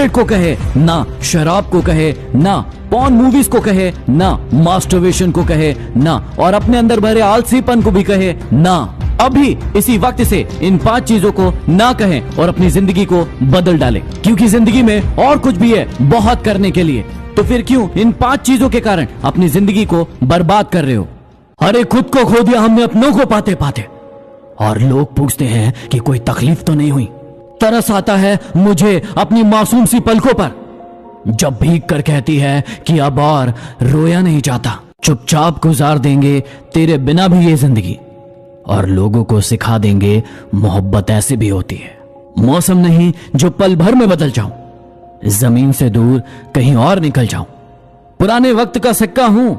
Cigarette को कहे, ना शराब को कहे, ना पॉर्न मूवीज को कहे, ना मास्टरबेशन को कहे, ना और अपने अंदर भरे आलसीपन को भी कहे ना। अभी इसी वक्त से इन 5 चीजों को ना कहें और अपनी जिंदगी को बदल डालें, क्योंकि जिंदगी में और कुछ भी है बहुत करने के लिए। तो फिर क्यों इन 5 चीजों के कारण अपनी जिंदगी को बर्बाद कर रहे हो? अरे खुद को खो दिया हमने अपनों को पाते पाते, और लोग पूछते हैं कि कोई तकलीफ तो नहीं हुई। तरस आता है मुझे अपनी मासूम सी पलकों पर, जब भीग कर कहती है कि अब और रोया नहीं जाता। चुपचाप गुजार देंगे तेरे बिना भी ये जिंदगी, और लोगों को सिखा देंगे मोहब्बत ऐसी भी होती है। मौसम नहीं जो पल भर में बदल जाऊं, जमीन से दूर कहीं और निकल जाऊं। पुराने वक्त का सिक्का हूं,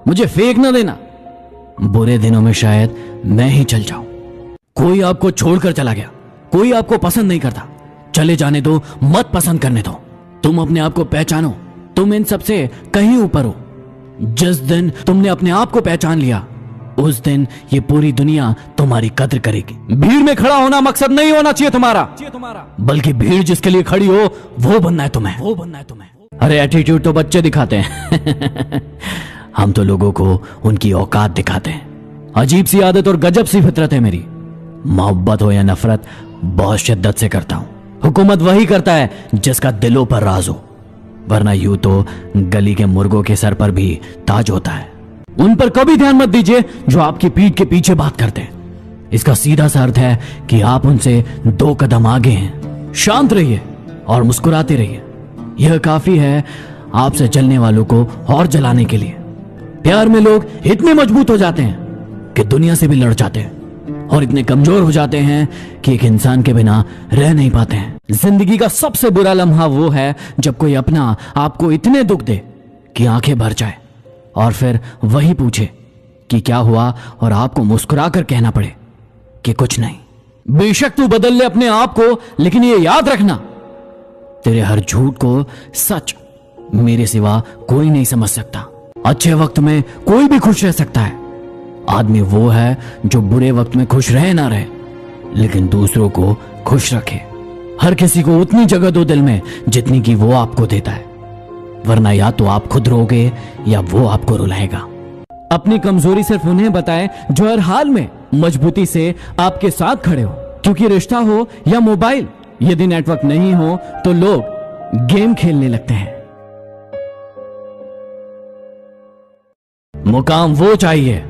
मुझे फेंक ना देना। बुरे दिनों में शायद मैं ही चल जाऊं। कोई आपको छोड़कर चला गया, कोई आपको पसंद नहीं करता, चले जाने दो, मत पसंद करने दो। तुम अपने आप को पहचानो, तुम इन सबसे कहीं ऊपर हो। जिस दिन तुमने अपने आप को पहचान लिया, उस दिन ये पूरी दुनिया तुम्हारी कद्र करेगी। भीड़ में खड़ा होना मकसद नहीं होना चाहिए तुम्हारा, बल्कि भीड़ जिसके लिए खड़ी हो वो बनना है तुम्हें। अरे एटीट्यूड तो बच्चे दिखाते हैं हम तो लोगों को उनकी औकात दिखाते हैं। अजीब सी आदत और गजब सी फितरत है मेरी। मोहब्बत हो या नफरत बहुत शिद्दत से करता हूं। हुकूमत वही करता है जिसका दिलों पर राज हो, वरना यूं तो गली के मुर्गों के सर पर भी ताज होता है। उन पर कभी ध्यान मत दीजिए जो आपकी पीठ के पीछे बात करते हैं। इसका सीधा सा अर्थ है कि आप उनसे 2 कदम आगे हैं। शांत रहिए और मुस्कुराते रहिए, यह काफी है आपसे जलने वालों को और जलाने के लिए। प्यार में लोग इतने मजबूत हो जाते हैं कि दुनिया से भी लड़ जाते हैं, और इतने कमजोर हो जाते हैं कि एक इंसान के बिना रह नहीं पाते हैं। जिंदगी का सबसे बुरा लम्हा वो है जब कोई अपना आपको इतने दुख दे कि आंखें भर जाए, और फिर वही पूछे कि क्या हुआ, और आपको मुस्कुरा कर कहना पड़े कि कुछ नहीं। बेशक तू बदल ले अपने आप को, लेकिन ये याद रखना, तेरे हर झूठ को सच मेरे सिवा कोई नहीं समझ सकता। अच्छे वक्त में कोई भी खुश रह सकता है। आदमी वो है जो बुरे वक्त में खुश रहे ना रहे, लेकिन दूसरों को खुश रखे। हर किसी को उतनी जगह दो दिल में जितनी की वो आपको देता है, वरना या तो आप खुद रोगे या वो आपको रुलाएगा। अपनी कमजोरी सिर्फ उन्हें बताएं जो हर हाल में मजबूती से आपके साथ खड़े हो, क्योंकि रिश्ता हो या मोबाइल, यदि नेटवर्क नहीं हो तो लोग गेम खेलने लगते हैं। मुकाम वो चाहिए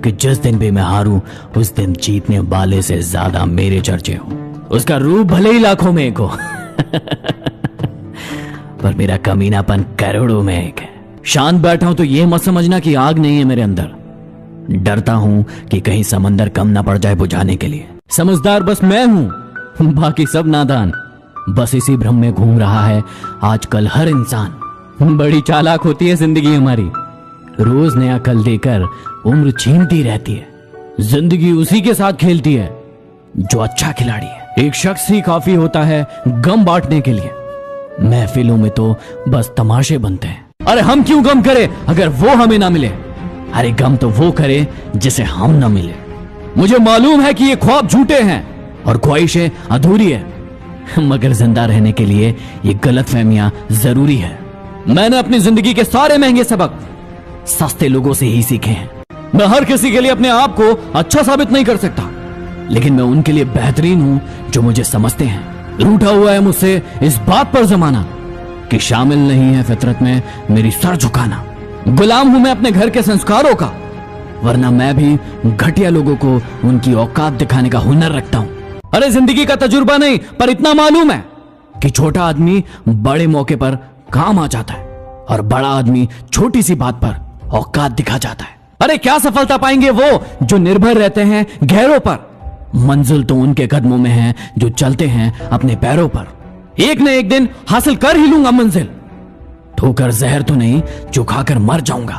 कि जिस दिन भी मैं हारूं उस दिन जीतने वाले से ज्यादा मेरे चर्चे हो। उसका रूप भले ही लाखों में एक हो पर मेरा कमीनापन करोड़ों में एक है। शांत बैठा हूं तो ये मत समझना कि आग नहीं है मेरे अंदर। डरता हूं कि कहीं समंदर कम ना पड़ जाए बुझाने के लिए। समझदार बस मैं हूं, बाकी सब नादान। बस इसी भ्रम में घूम रहा है आजकल हर इंसान। बड़ी चालाक होती है जिंदगी हमारी, रोज नया कल देकर उम्र छीनती रहती है। जिंदगी उसी के साथ खेलती है जो अच्छा खिलाड़ी है। एक शख्स ही काफी होता है गम बांटने के लिए, महफिलों में तो बस तमाशे बनते हैं। अरे हम क्यों गम करें अगर वो हमें ना मिले? अरे गम तो वो करे जिसे हम ना मिले। मुझे मालूम है कि ये ख्वाब झूठे हैं और ख्वाहिशें अधूरी है, मगर जिंदा रहने के लिए ये गलतफहमियां जरूरी है। मैंने अपनी जिंदगी के सारे महंगे सबक सस्ते लोगों से ही सीखे हैं। मैं हर किसी के लिए अपने आप को अच्छा साबित नहीं कर सकता, लेकिन मैं उनके लिए बेहतरीन हूं जो मुझे समझते हैं। रूठा हुआ है मुझसे इस बात पर जमाना कि शामिल नहीं है फितरत में मेरी सर झुकाना। गुलाम हूं मैं अपने घर के संस्कारों का, वरना मैं भी घटिया लोगों को उनकी औकात दिखाने का हुनर रखता हूं। अरे जिंदगी का तजुर्बा नहीं, पर इतना मालूम है कि छोटा आदमी बड़े मौके पर काम आ जाता है और बड़ा आदमी छोटी सी बात पर औकात दिखा जाता है। अरे क्या सफलता पाएंगे वो जो निर्भर रहते हैं गैरों पर? मंजिल तो उनके कदमों में है जो चलते हैं अपने पैरों पर। एक न एक दिन हासिल कर ही लूंगा मंजिल। ठोकर जहर तो नहीं जो खाकर मर जाऊंगा।